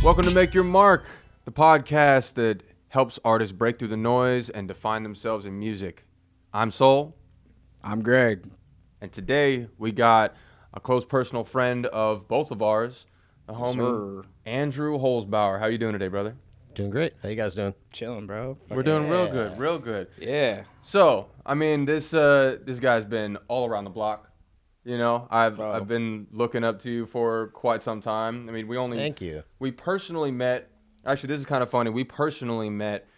Welcome to Make Your Mark, the podcast that helps artists break through the noise and define themselves in music. I'm Sol. I'm Greg. And today we got a close personal friend of both of ours, the homie Andrew Holzbaur. How you doing today, brother? Doing great. How you guys doing? Chilling, bro. We're doing real good. Yeah. So, I mean, this guy's been all around the block. You know, I've been looking up to you for quite some time. I mean, Thank you. We personally met. Actually, this is kind of funny. We personally met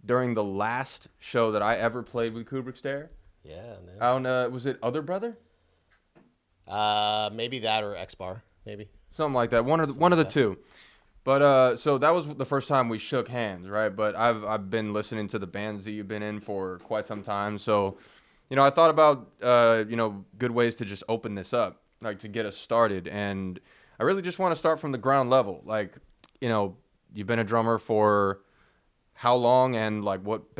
during the last show that I ever played with Kubrick Stare. Yeah, man. On was it Other Brother? Maybe that or X-Bar, maybe. Something like that. One of the two. But so that was the first time we shook hands, right? But I've been listening to the bands that you've been in for quite some time. So, you know, I thought about good ways to just open this up, like to get us started. And I really just want to start from the ground level. Like, you know, you've been a drummer for how long, and like what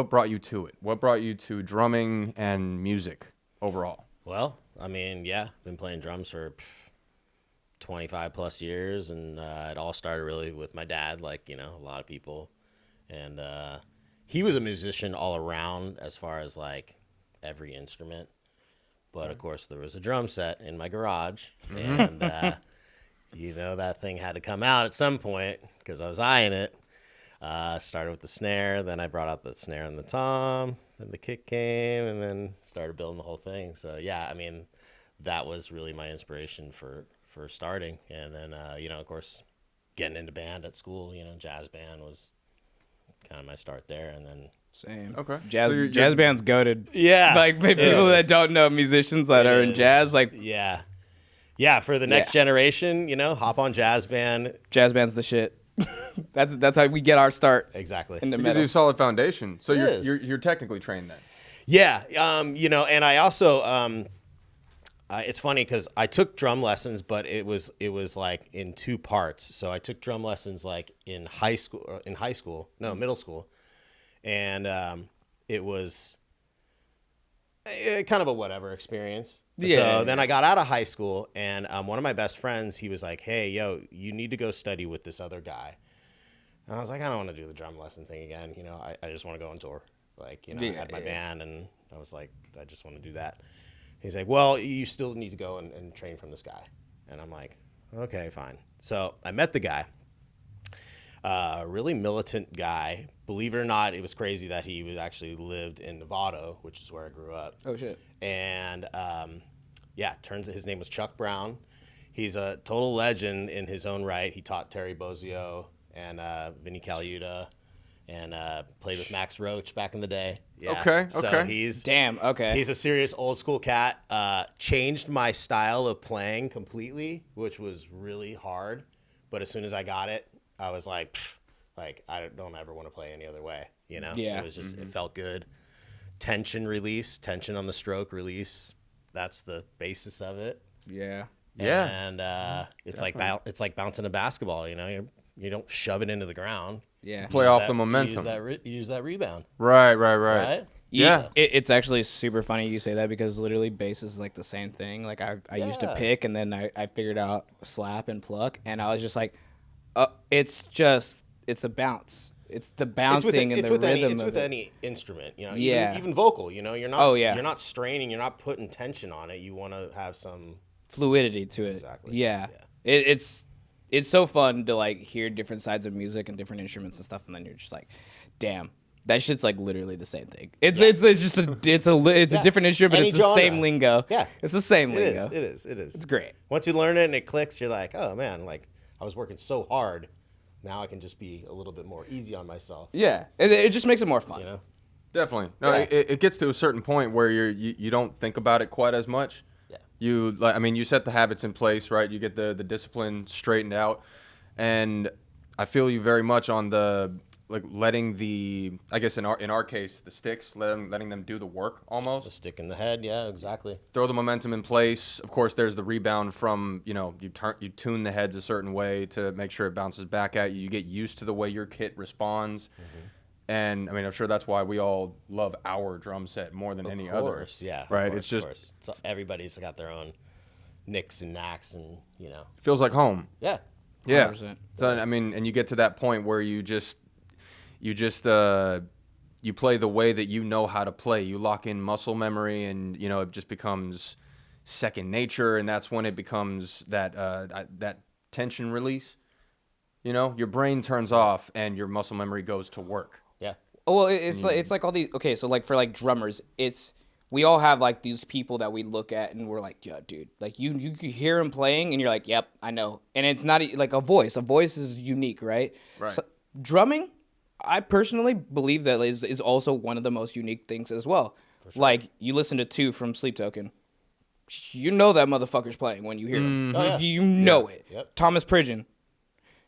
brought you to it? What brought you to drumming and music overall? Well, I mean, yeah, been playing drums for 25 plus years, and it all started really with my dad, like, you know, a lot of people. And he was a musician all around as far as like every instrument. But of course, there was a drum set in my garage, and you know, that thing had to come out at some point because I was eyeing it. Started with the snare, then I brought out the snare and the tom, then the kick came, and then started building the whole thing. So yeah, I mean, that was really my inspiration for starting. And then, you know, of course, getting into band at school, you know, jazz band was kind of my start there. And then Same. Okay. Jazz band's goated. yeah, Like people that don't know musicians that are in jazz, like yeah, for the next generation, you know, hop on jazz band. jazz band's the shit. That's how we get our start. Exactly. In the It gives you metal. a solid foundation. So It you're technically trained then. Yeah, you know, and I also it's funny because I took drum lessons, but it was like in two parts. So I took drum lessons like in middle school, and it was kind of a whatever experience. Yeah. So then I got out of high school, and one of my best friends, he was like, "Hey, yo, you need to go study with this other guy." And I was like, "I don't want to do the drum lesson thing again. You know, I just want to go on tour." Like, you know, I had my band, and I was like, I just want to do that. He's like, well, you still need to go and train from this guy. And I'm like, okay, fine. So I met the guy, really militant guy. Believe it or not, it was crazy that he was actually lived in Nevada, which is where I grew up. Oh shit. And yeah, turns out his name was Chuck Brown. He's a total legend in his own right. He taught Terry Bozzio and Vinny Colaiuta, and played with Max Roach back in the day. Yeah. Okay. So he's He's a serious old school cat. Changed my style of playing completely, which was really hard. But as soon as I got it, I was like, I don't ever want to play any other way. You know? Yeah. It was just it felt good. Tension release, tension on the stroke release. That's the basis of it. Yeah. Yeah. And it's like bouncing a basketball. You know, you don't shove it into the ground. Yeah. Play off the momentum. Use that rebound. Right. Yeah. It's actually super funny you say that because literally bass is like the same thing. Like I used to pick, and then I figured out slap and pluck, and I was just like, it's a bounce. It's the bouncing and the rhythm. It's with any instrument, you know. Yeah. Even vocal, you know. You're not. Oh, yeah. You're not straining. You're not putting tension on it. You want to have some fluidity to it. Exactly. Yeah. It's so fun to like hear different sides of music and different instruments and stuff, and then you're just like, damn, that shit's like literally the same thing. It's a different instrument, but it's the genre. same lingo. Yeah. It's the same lingo. It is. It's great. Once you learn it and it clicks, you're like, oh man, like I was working so hard. Now I can just be a little bit more easy on myself. Yeah, it just makes it more fun. You know. Definitely. No, Yeah. it gets to a certain point where you don't think about it quite as much. Yeah. You set the habits in place, right? You get the discipline straightened out, and I feel you very much on the like letting the, I guess in our case, the sticks, letting them do the work almost. The stick in the head, yeah, exactly. Throw the momentum in place. Of course, there's the rebound from, you tune the heads a certain way to make sure it bounces back at you. You get used to the way your kit responds. Mm-hmm. And I mean, I'm sure that's why we all love our drum set more than any other. Of course, yeah. Right? Of course, it's just, of course. So everybody's got their own nicks and knacks, and feels like home. Yeah. Yeah. 100%. So I mean, and you get to that point where you play the way that you know how to play. You lock in muscle memory, and it just becomes second nature, and that's when it becomes that tension release. Your brain turns off, and your muscle memory goes to work. Yeah. Well, it's like all these. Okay, so like for like drummers, we all have like these people that we look at and we're like, yeah, dude, like you hear him playing and you're like, yep, I know. And it's not like a voice. A voice is unique, right? Right. So, drumming, I personally believe that is also one of the most unique things as well. Sure. Like you listen to 2 from Sleep Token, you know that motherfucker's playing when you hear him. Oh, yeah. You know it. Yep. Thomas Pridgeon.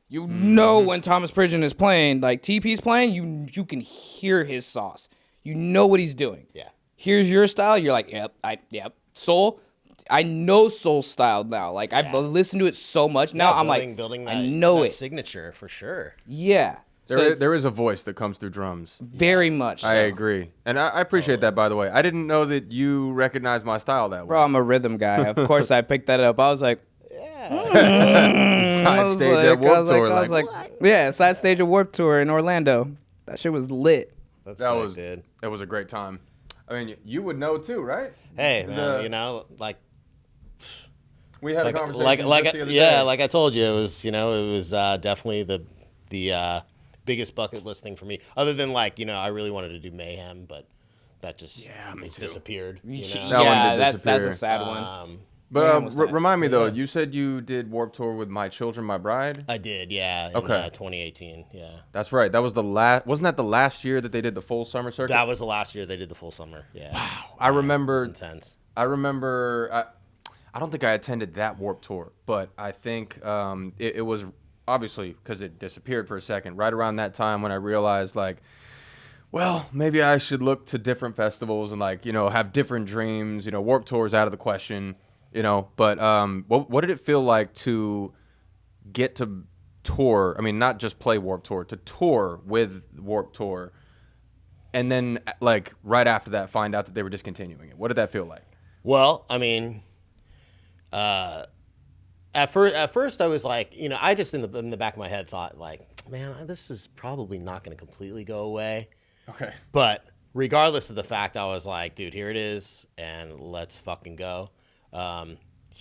You know when Thomas Pridgeon is playing, like TP's playing, you can hear his sauce. You know what he's doing. Yeah. Here's your style. You're like, yep. Soul. I know Soul style now. Like I've listened to it so much now. I'm like, building that, I know that it. signature for sure. Yeah. There is a voice that comes through drums. Very much. I agree, and I appreciate that. By the way, I didn't know that you recognized my style that way. Bro, I'm a rhythm guy. Of course, I picked that up. I was like, Side stage at Warped Tour. I was like, yeah, side stage at Warped Tour in Orlando. That shit was lit. That was a great time. I mean, you would know too, right? Hey, man, like we had a conversation. Just the other day. Like I told you, it was definitely the biggest bucket list thing for me. Other than I really wanted to do Mayhem, but that just disappeared. That's a sad one. But remind me though, you said you did Warped Tour with My Children, My Bride. I did, yeah. In, 2018, yeah. That's right. That was the last. Wasn't that the last year that they did the full summer circuit? That was the last year they did the full summer. Yeah. Wow. I remember. It was intense. I remember. I don't think I attended that Warped Tour, but I think it was obviously because it disappeared for a second. Right around that time when I realized well, maybe I should look to different festivals and have different dreams. Warped Tour is out of the question. But what did it feel like to get to tour? I mean, not just play Warped Tour, to tour with Warped Tour, and then right after that, find out that they were discontinuing it. What did that feel like? Well, I mean, at first I was like, I just in the back of my head thought man, this is probably not going to completely go away. Okay. But regardless of the fact, I was like, dude, here it is, and let's fucking go.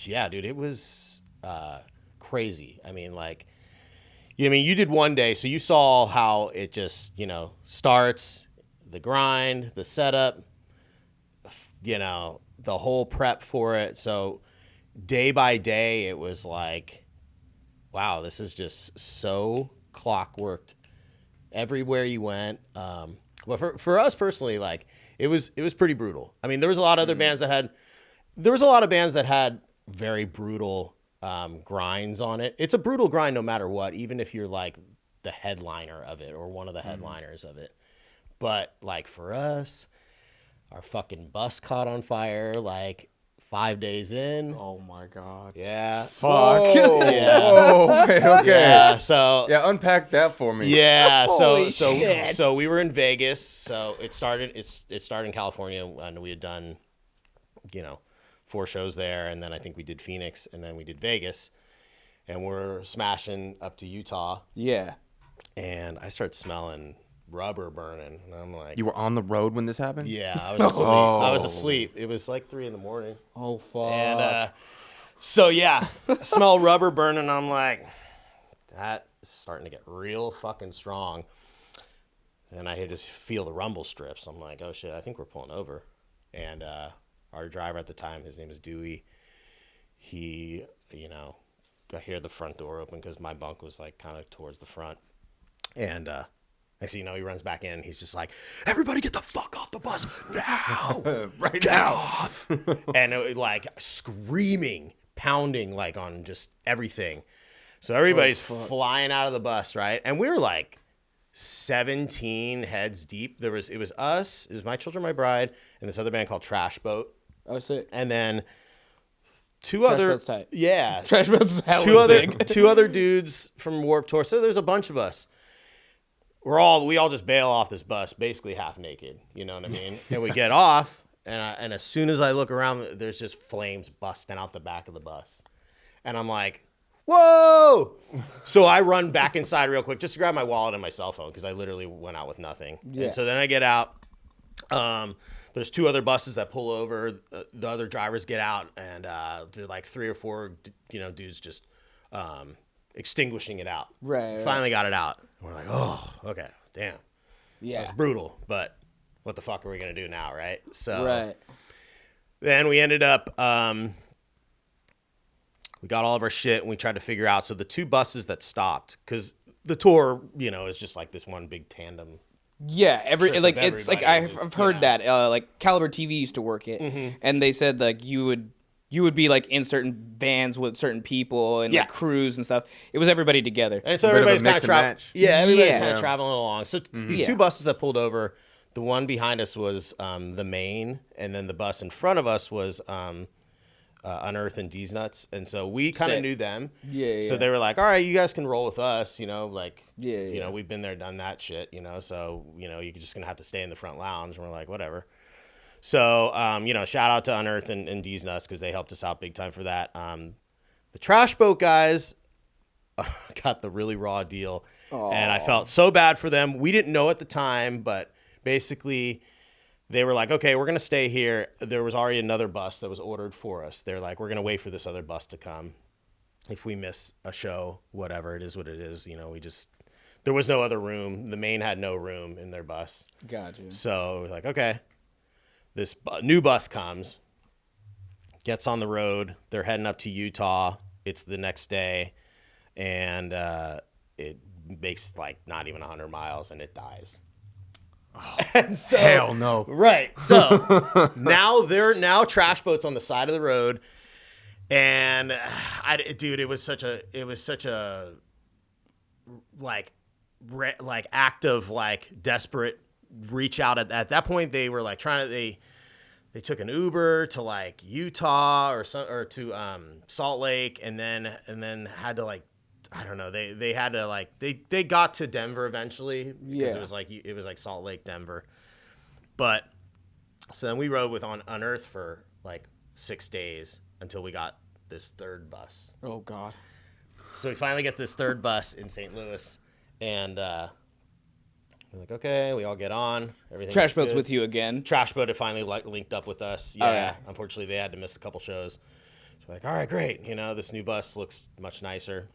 Yeah, dude, it was crazy. I mean, you did one day, so you saw how it just, starts, the grind, the setup, the whole prep for it. So day by day, it was like, wow, this is just so clockworked everywhere you went. Well, for us personally, it was pretty brutal. I mean, there was a lot of other bands that had. There was a lot of bands that had very brutal grinds on it. It's a brutal grind no matter what, even if you're the headliner of it or one of the headliners of it. But for us, our fucking bus caught on fire 5 days in. Oh my God. Yeah. Fuck. Whoa. Yeah. Whoa. Okay. Yeah. So. Yeah. Unpack that for me. Yeah. Holy shit. So we were in Vegas. So it started in California, and we had done, 4 shows there, and then I think we did Phoenix, and then we did Vegas, and we're smashing up to Utah. Yeah. And I start smelling rubber burning, and I'm like, You were on the road when this happened? yeah, I was asleep. I was asleep. It was 3 a.m. Oh fuck. And so yeah, I smell rubber burning, and I'm like, that is starting to get real fucking strong. And I just feel the rumble strips. I'm like, oh shit, I think we're pulling over. And our driver at the time, his name is Dewey. He, I hear the front door open because my bunk was kind of towards the front. And next thing you know, he runs back in. He's just like, everybody get the fuck off the bus now. Right get now. off. And it was screaming, pounding on just everything. So everybody's flying out of the bus, right? And we were 17 heads deep. It was us, it was My Children, My Bride, and this other band called Trash Boat. Oh, sick. And then two Trash other, Boat's tight. yeah, Trash Boat's two other dudes from Warped Tour. So there's a bunch of us. We all just bail off this bus, basically half naked. You know what I mean? And we get off, and as soon as I look around, there's just flames busting out the back of the bus, and I'm like, whoa. So I run back inside real quick just to grab my wallet and my cell phone because I literally went out with nothing. Yeah. And so then I get out. There's 2 other buses that pull over. The other drivers get out, and they're like 3 or 4, dudes just extinguishing it out. Right. Finally got it out. And we're like, oh, okay, damn. Yeah. It's brutal, but what the fuck are we gonna do now, right? So Right. then we ended up. We got all of our shit, and we tried to figure out. So the 2 buses that stopped, because the tour, is just like this one big tandem. Yeah, it's like I've just, heard that like Caliber TV used to work it, and they said like you would be like in certain vans with certain people and like crews and stuff. It was everybody together. And so A bit of a everybody's kind mix of and traveling. match. Yeah, everybody's Yeah. kind of traveling along. So these 2 buses that pulled over, the one behind us was the main, and then the bus in front of us was Unearth and D's Nuts. And so we kind of Sick. knew them. Yeah, So yeah. they were like, all right, you guys can roll with us, Yeah. we've been there, done that shit, so, you're just going to have to stay in the front lounge. And we're like, whatever. So, shout out to Unearth and D's Nuts because they helped us out big time for that. The Trash Boat guys got the really raw deal. And I felt so bad for them. We didn't know at the time, but basically they were like, okay, we're going to stay here. There was already another bus that was ordered for us. They're like, we're going to wait for this other bus to come. If we miss a show, whatever, it is what it is. There was no other room. The main had no room in their bus. Gotcha. So we're like, okay, this new bus comes, gets on the road. They're heading up to Utah. It's the next day, and it makes like not even 100 miles, and it dies. And so, Hell no. Right. So now trash boats on the side of the road, and it was such a like act of like desperate reach out at that point. They were like they took an Uber to like Utah or to Salt Lake, and then had to like, I don't know, they had to like they got to Denver eventually because it was like Salt Lake, Denver. But so then we rode with Unearth for like 6 days until we got this third bus. Oh God. So we finally get this third bus in St. Louis, and we're like, okay, we all get on. Everything. Trash Boat's with you again. Trash Boat had finally linked up with us. Yeah. Oh, yeah. Unfortunately, they had to miss a couple shows. So we're like, all right, great. This new bus looks much nicer.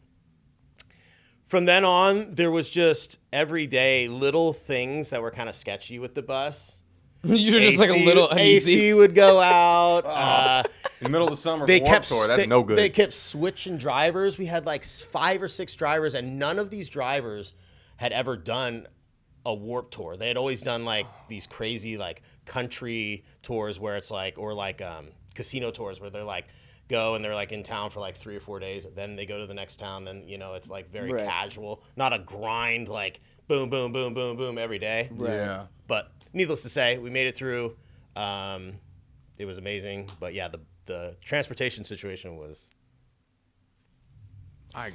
From then on, there was just every day little things that were kind of sketchy with the bus. You're just like a little uneasy. AC would go out. In the middle of the summer, They for Warped kept Tour, that's no good. They kept switching drivers. We had like 5 or 6 drivers, and none of these drivers had ever done a Warped Tour. They had always done like these crazy like country tours where it's like, or like casino tours where they're like go and they're like in town for like 3 or 4 days, then they go to the next town. Then it's like very casual, not a grind like boom, boom, boom, boom, boom every day. Right. Yeah. But needless to say, we made it through. It was amazing. But yeah, the transportation situation was. I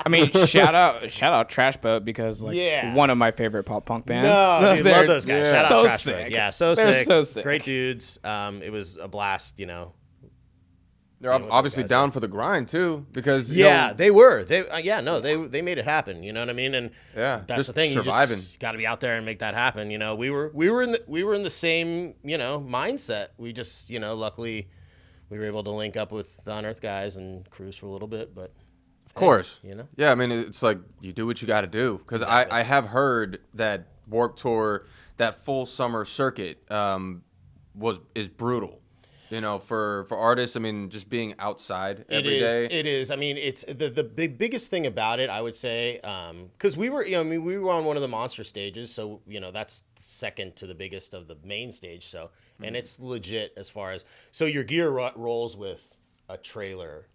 mean, shout out Trash Boat because like one of my favorite pop punk bands. No, dude, love those guys. They're Shout out so Trash sick. Boat. Yeah, so They're sick. so sick. Great dudes. It was a blast. They're obviously down for the grind too, because They were. They made it happen. You know what I mean? And Yeah, that's just the thing. surviving. You just got to be out there and make that happen. We were in the same mindset. We just luckily we were able to link up with the Unearth guys and cruise for a little bit, but. Of course. Yeah, I mean, it's like you do what you got to do. Because Exactly. I have heard that Warped Tour, that full summer circuit, is brutal. For artists. I mean, just being outside every day. It is. I mean, it's the biggest thing about it, I would say, because we were, we were on one of the monster stages, so that's second to the biggest of the main stage. So, and it's legit as far as your gear rolls with a trailer.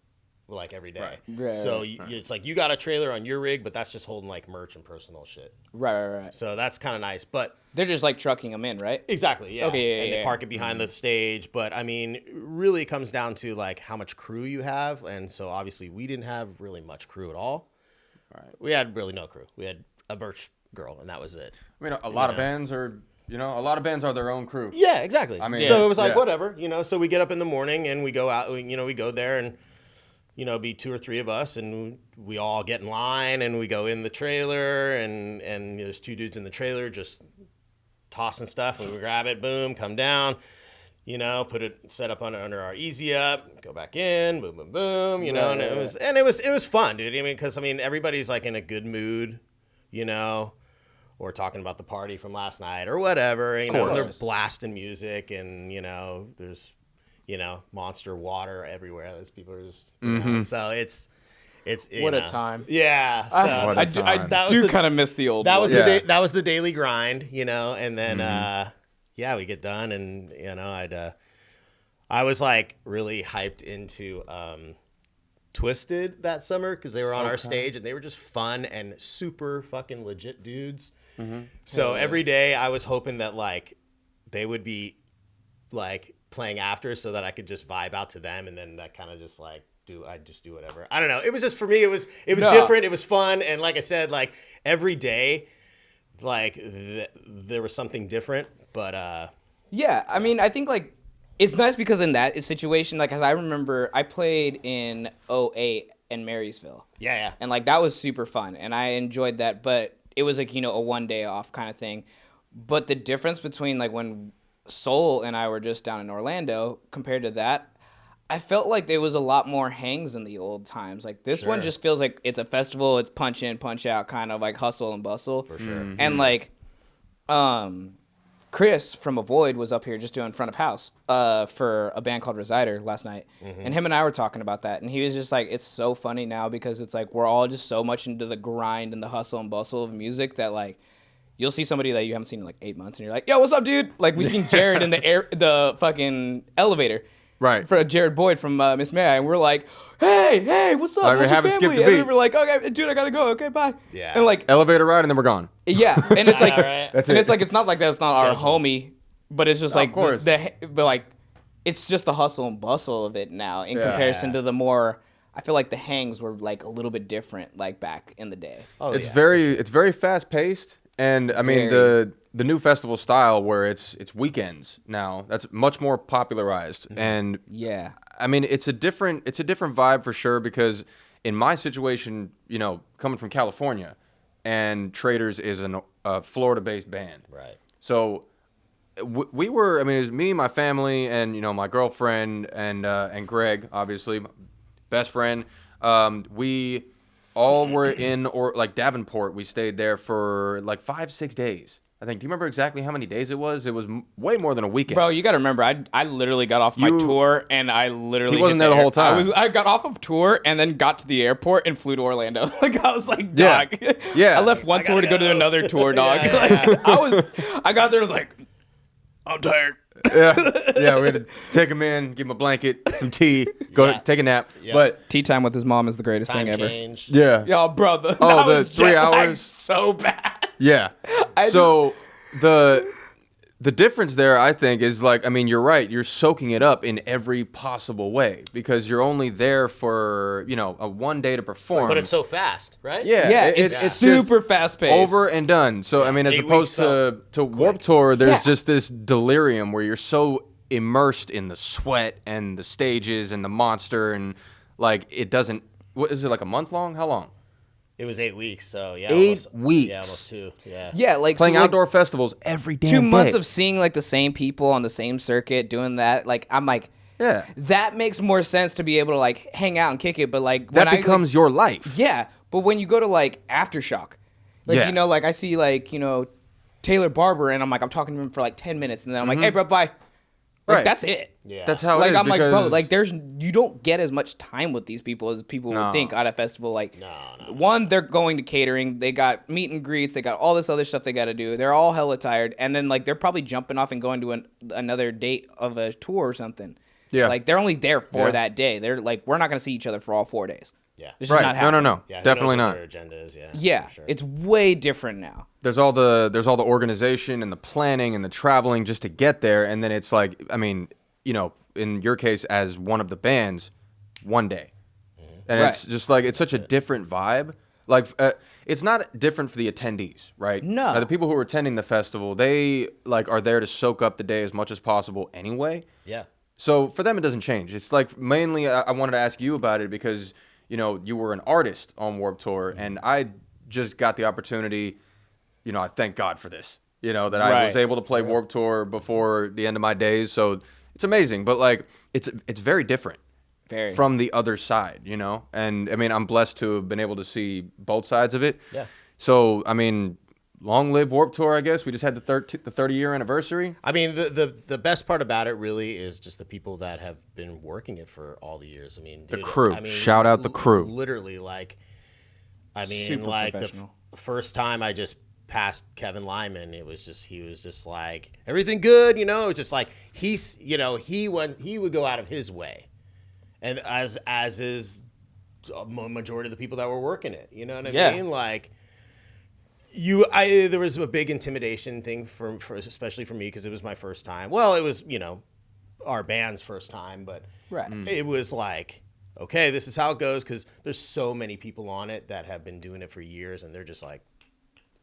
Like every day. Right. So it's like you got a trailer on your rig, but that's just holding like merch and personal shit. Right. So that's kind of nice. But They're just like trucking them in, right? exactly, yeah. Okay, and they park it behind the stage. But I mean, really it comes down to like how much crew you have. And so obviously we didn't have really much crew at all. Right. We had really no crew. We had a merch girl, and that was it. I mean, a lot of bands are, a lot of bands are their own crew. Yeah, exactly. I mean, so it was like yeah. whatever, So we get up in the morning and we go out. We go there and. be 2 or 3 of us, and we all get in line, and we go in the trailer, and there's 2 dudes in the trailer just tossing stuff, and we grab it, boom, come down, put it set up under our easy up, go back in, boom, boom, boom, and it was fun, dude. I mean, because everybody's like in a good mood, or talking about the party from last night or whatever, and they're blasting music, and there's monster water everywhere. Those people are just so it's what a time. Yeah, so I do kind of miss the old. That was that was the daily grind, and then we get done, and I was like really hyped into Twisted that summer because they were on our stage, and they were just fun and super fucking legit dudes. So every day I was hoping that like they would be like playing after, so that I could just vibe out to them, and then that kind of just like I'd just do whatever. I don't know. It was just, for me, it was different. It was fun, and like I said, like every day, like there was something different. But yeah, I mean, I think like it's nice because in that situation, like, as I remember, I played in 2008 in Marysville. Yeah. And like that was super fun, and I enjoyed that. But it was like a one day off kind of thing. But the difference between like when Soul and I were just down in Orlando compared to that, I felt like there was a lot more hangs in the old times. Like this one just feels like it's a festival. It's punch in, punch out, kind of like hustle and bustle. For sure. And like, Chris from Avoid was up here just doing front of house for a band called Resider last night. And him and I were talking about that. And he was just like, it's so funny now because it's like we're all just so much into the grind and the hustle and bustle of music that like you'll see somebody that you haven't seen in like 8 months and you're like, yo, what's up, dude? Like we seen Jared in the fucking elevator. Right. For Jared Boyd from Miss May, and we're like, hey, what's up? Like, we How's your haven't family? skipped the And beat. then we're like, okay, dude, I gotta go. Okay, bye. Yeah. And like, Elevator ride, and then we're gone. yeah, and it's like, right. That's and it. it's like, it's not like that's not our homie, but it's just like, of course. but like, it's just the hustle and bustle of it now in comparison to the more. I feel like the hangs were like a little bit different, like back in the day. Oh, It's very fast paced, and I mean the new festival style where it's weekends now. That's much more popularized, and Yeah. I mean it's a different vibe for sure, because in my situation, coming from California, and Traders is a Florida-based band, right. So we were. I mean, it was me, my family, and my girlfriend, and Greg, obviously, best friend. We all were in like Davenport. We stayed there for like 5-6 days. I think. Do you remember exactly how many days it was? It was way more than a weekend. Bro, you got to remember, I literally got off my tour, and I literally He wasn't hit there the whole time. I got off of tour and then got to the airport and flew to Orlando. Like I was like, dog. Yeah. I left one tour to go to another tour, dog. I got there, I was like, I'm tired. yeah. We had to take him in, give him a blanket, some tea, go take a nap. Yeah. But Tea time with his mom is the greatest Time thing ever. change. yeah, Yo, bro, the was 3 jet lagged hours? so bad. yeah. So the difference there, I think, is like, I mean, you're right. You're soaking it up in every possible way because you're only there for, a one day to perform. But it's so fast, right? Yeah, it's super just fast paced. over and done. So, I mean, as 8 opposed weeks to Warped Tour, there's Yeah. just this delirium where you're so immersed in the sweat and the stages and the monster, and like it doesn't, what is it, like a month long? How long? It was 8 weeks, so yeah. 8 weeks. Yeah, almost 2. Yeah. Yeah, like Playing so, like, outdoor festivals every damn 2 months day. of seeing like the same people on the same circuit doing that. Like I'm like, Yeah. that makes more sense to be able to like hang out and kick it. But like That when becomes your life. yeah. But when you go to like Aftershock, like Yeah. like I see like Taylor Barber, and I'm like I'm talking to him for like 10 minutes, and then I'm like, hey bro, bye. Like, Right. that's it. Yeah. That's how it Like is, I'm like, bro, because- like you don't get as much time with these people as people No. would think at a festival. Like, No. one, they're going to catering, they got meet and greets, they got all this other stuff they got to do. They're all hella tired, and then like they're probably jumping off and going to another date of a tour or something. Yeah. like they're only there for Yeah. that day. They're like, we're not gonna see each other for all 4 days. Yeah. It's just Right. not No, happening. no. Yeah, who Definitely knows what not. their agenda is, yeah. Yeah, for sure. it's way different now. There's all the organization and the planning and the traveling just to get there, and then it's like, I mean, in your case as one of the bands, one day, and Right. it's just like it's such a different vibe. Like it's not different for the attendees, right? No. The people who are attending the festival, they like are there to soak up the day as much as possible anyway. Yeah. So for them, it doesn't change. It's like mainly I wanted to ask you about it because, you know, you were an artist on Warped Tour, and I just got the opportunity, you know, I thank God for this, you know, that I was able to play Warped Tour before the end of my days. So it's amazing. But, like, it's very different from the other side, you know? And, I mean, I'm blessed to have been able to see both sides of it. Yeah. So, I mean, long live Warped Tour, I guess. We just had the 30-year anniversary. I mean, the best part about it really is just the people that have been working it for all the years. I mean, dude, The crew. I mean, Shout out the crew. Literally, like, I mean, Super like the professional. first time I just passed Kevin Lyman, he was just like, everything good, you know? It's just like you know, he would go out of his way, and as is a majority of the people that were working it, you know what I mean? Like. There was a big intimidation thing for especially for me because it was my first time. Well, it was, you know, our band's first time, but it was like, okay, this is how it goes because there's so many people on it that have been doing it for years, and they're just like,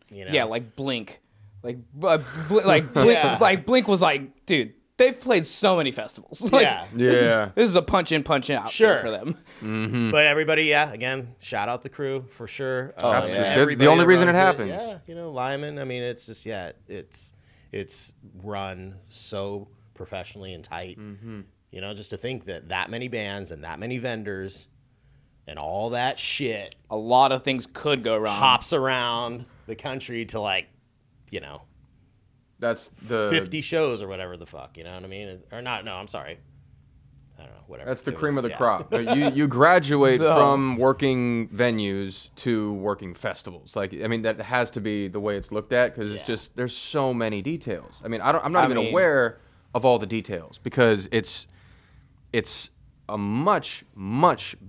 you know, like Blink, like Blink was like, dude, they've played so many festivals. Like, this is a punch in, punch out thing for them. Mm-hmm. But everybody, again, shout out the crew for sure. Absolutely. The only reason it happens. You know, Lyman. I mean, it's just it's run so professionally and tight. Mm-hmm. You know, just to think that many bands and that many vendors and all that shit, a lot of things could go wrong. Hops around the country to, like, you know. That's the 50 shows or whatever the fuck, you know what I mean? Or not? No, I'm sorry. I don't know. Whatever. That's the cream of the crop. You graduate from working venues to working festivals. Like, I mean, that has to be the way it's looked at because it's just there's so many details. I mean, I'm not even aware of all the details because it's a much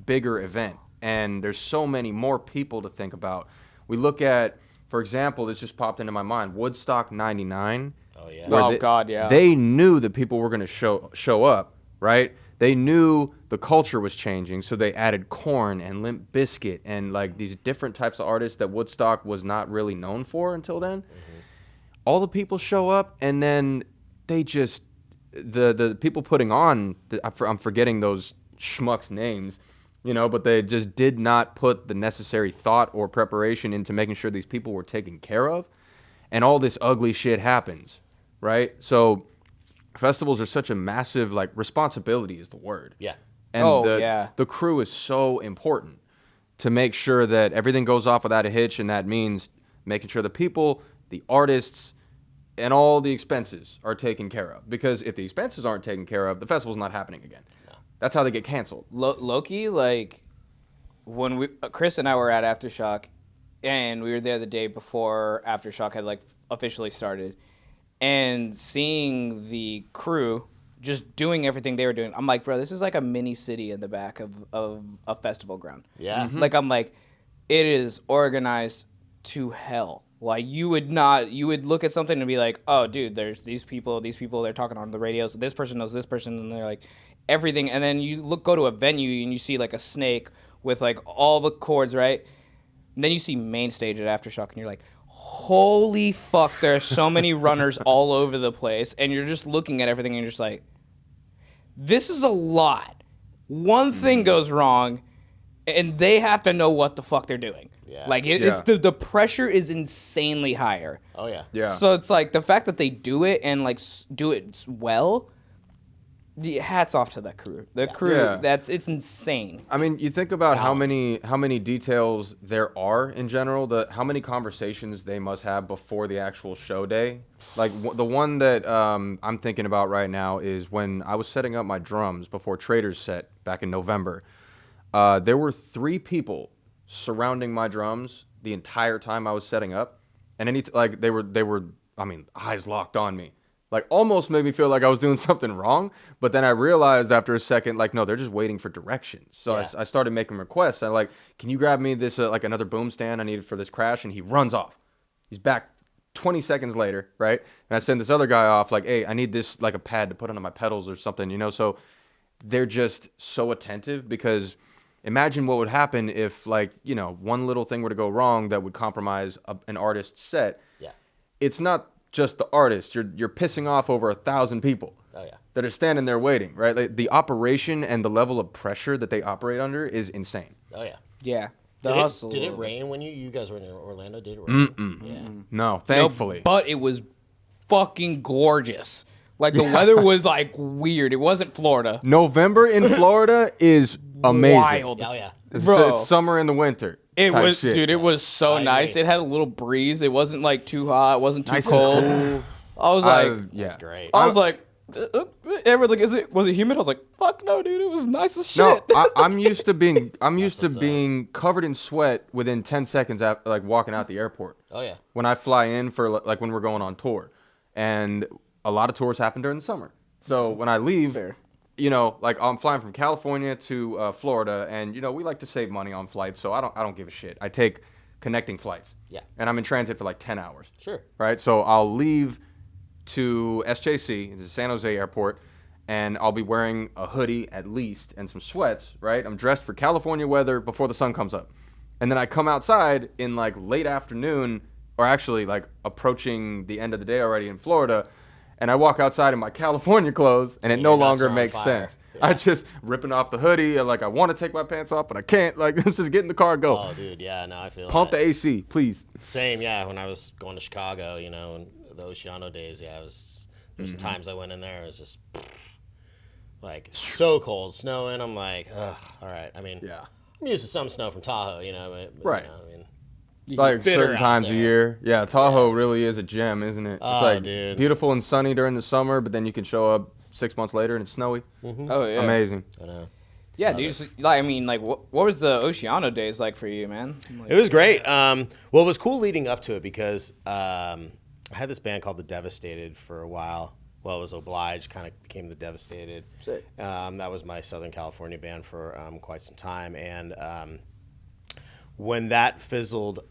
bigger event and there's so many more people to think about. We look at. For example, this just popped into my mind. Woodstock '99. Oh yeah. Oh God, yeah. They knew that people were going to show up, right? They knew the culture was changing, so they added Korn and Limp Bizkit and like these different types of artists that Woodstock was not really known for until then. Mm-hmm. All the people show up, and then they just the people putting on. I'm forgetting those schmucks' names. You know, but they just did not put the necessary thought or preparation into making sure these people were taken care of. And all this ugly shit happens, right? So festivals are such a massive, like, responsibility is the word. Yeah. And the crew is so important to make sure that everything goes off without a hitch, and that means making sure the people, the artists, and all the expenses are taken care of. Because if the expenses aren't taken care of, the festival's not happening again. That's how they get canceled. Loki, like, when Chris and I were at Aftershock, and we were there the day before Aftershock had, like, officially started, and seeing the crew just doing everything they were doing, I'm like, bro, this is like a mini city in the back of a festival ground. Yeah. Mm-hmm. Like, I'm like, it is organized to hell. Like, you would look at something and be like, oh, dude, there's these people, they're talking on the radio, so this person knows this person, and they're like, everything. And then you go to a venue and you see, like, a snake with, like, all the chords, right? And then you see main stage at Aftershock, and you're like, holy fuck, there are so many runners all over the place, and you're just looking at everything, and you're just like, this is a lot. One thing goes wrong, and they have to know what the fuck they're doing. Yeah. Like, it's the pressure is insanely higher. Oh, yeah. Yeah. So it's like the fact that they do it and, like, do it well, hats off to that crew. The crew, it's insane. I mean, you think about how many details there are in general, how many conversations they must have before the actual show day. Like, the one that I'm thinking about right now is when I was setting up my drums before Trader's set back in November. There were 3 people surrounding my drums the entire time I was setting up, and they were I mean, eyes locked on me. Like, almost made me feel like I was doing something wrong, but then I realized after a second, like, no, they're just waiting for directions. So I started making requests. I like, can you grab me this, like, another boom stand I needed for this crash? And he runs off. He's back 20 seconds later, right? And I send this other guy off, like, hey, I need this, like, a pad to put under my pedals or something, you know? So they're just so attentive because imagine what would happen if, like, you know, one little thing were to go wrong that would compromise an artist's set. Yeah. It's not just the artist. You're pissing off over 1,000 people. Oh yeah. that are standing there waiting, right? Like the operation and the level of pressure that they operate under is insane. Oh yeah. Yeah. The Did hustle. it rain when you guys were in Orlando? Did it rain? Yeah. No, thankfully. No, but it was fucking gorgeous. Like the weather was like weird. It wasn't Florida. November in Florida is amazing. Wild. Oh yeah. Bro. It's summer in the winter. It type was, shit. dude. It was so I nice. agree. It had a little breeze. It wasn't like too hot. It wasn't too Nice and cold. cool. I was like, Yeah. That's great. I was like, everyone's like, was it humid? I was like, fuck no, dude. It was nice as shit. No, I'm used to being covered in sweat within 10 seconds after like walking out the airport. Oh yeah. When I fly in for like when we're going on tour, and a lot of tours happen during the summer. So when I leave, you know, like I'm flying from California to Florida, and you know we like to save money on flights, so I don't give a shit. I take connecting flights. Yeah. And I'm in transit for like 10 hours. Sure. Right. So I'll leave to SJC, the San Jose airport, and I'll be wearing a hoodie at least and some sweats, right? I'm dressed for California weather before the sun comes up. And then I come outside in like late afternoon, or actually like approaching the end of the day already in Florida, and I walk outside in my California clothes, and it no your nuts longer are on makes fire. sense. Yeah. I just ripping off the hoodie, and like I want to take my pants off, but I can't. Like, let's just get in the car and go. Oh dude, yeah. No, I feel Pump that. the AC, please. Same, yeah. When I was going to Chicago, you know, and the Oceano days, yeah, there's some times I went in there, it was just like so cold, snowing. I'm like, ugh, all right. I mean, Yeah. I'm used to some snow from Tahoe, you know, but, Right. You know, I mean, Like bitter certain out times a there. year. Yeah, Tahoe really is a gem, isn't it? It's Oh, like dude. beautiful and sunny during the summer, but then you can show up 6 months later and it's snowy. Oh yeah. Amazing. I know. Yeah, dude. So, like, I mean, like, what was the Oceano days like for you, man? Like, It was great. Well, it was cool leading up to it because I had this band called The Devastated for a while. Well, it was Obliged, kind of became The Devastated. Sick. That was my Southern California band for quite some time. And when that fizzled,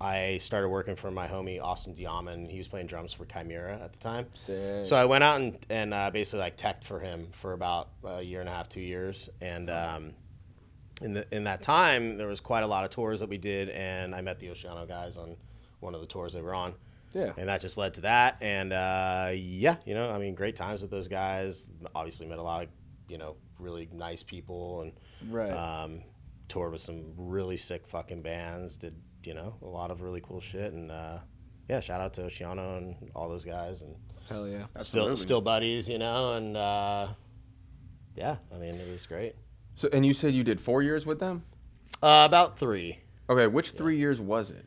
I started working for my homie Austin Diamond. He was playing drums for Chimera at the time. Sick. So I went out and basically like teched for him for about a year and a half, 2 years. And in that time, there was quite a lot of tours that we did, and I met the Oceano guys on one of the tours they were on. Yeah. And that just led to that. And yeah, you know, I mean, great times with those guys. Obviously met a lot of, you know, really nice people, and Right. toured with some really sick fucking bands. Did, you know, a lot of really cool shit. And yeah, shout out to Oceano and all those guys. And Hell yeah. still buddies, you know. And yeah, I mean, it was great. So, and you said you did 4 years with them? About 3. Okay, which 3 years was it?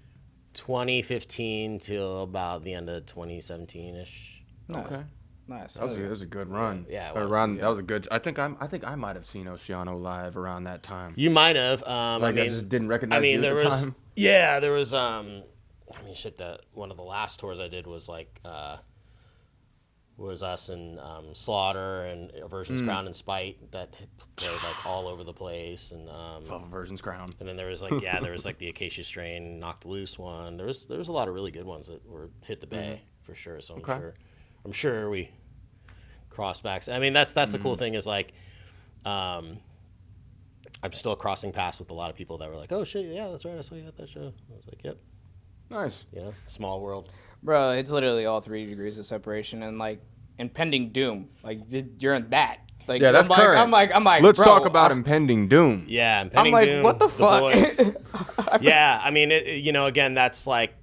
2015 till about the end of 2017-ish. Nice. Okay. Nice. That was a good run. Yeah, it But was. around that was a good. I think I might have seen Oceano live around that time. You might have. Like I just didn't recognize I mean, you there at the was. time. Yeah, there was. I mean, shit. That one of the last tours I did was like, was us and Slaughter and Aversion's Crown and Spite that played like all over the place, and Version's Crown. and then there was like there was like the Acacia Strain Knocked Loose one. There was a lot of really good ones that were hit the bay for sure. So I'm sure we cross backs. I mean, that's the cool thing is like, I'm still crossing paths with a lot of people that were like, oh shit, yeah, that's right, I saw you at that show. I was like, yep, Nice. you know, small world. Bro, it's literally all 3 degrees of separation, and like impending doom. Like you're in that. Like Yeah, that's I'm like, current. I'm like. Let's bro, talk about impending doom. Yeah, I'm Impending like, Doom, what the fuck? Boys. Yeah, I mean, you know, again, that's like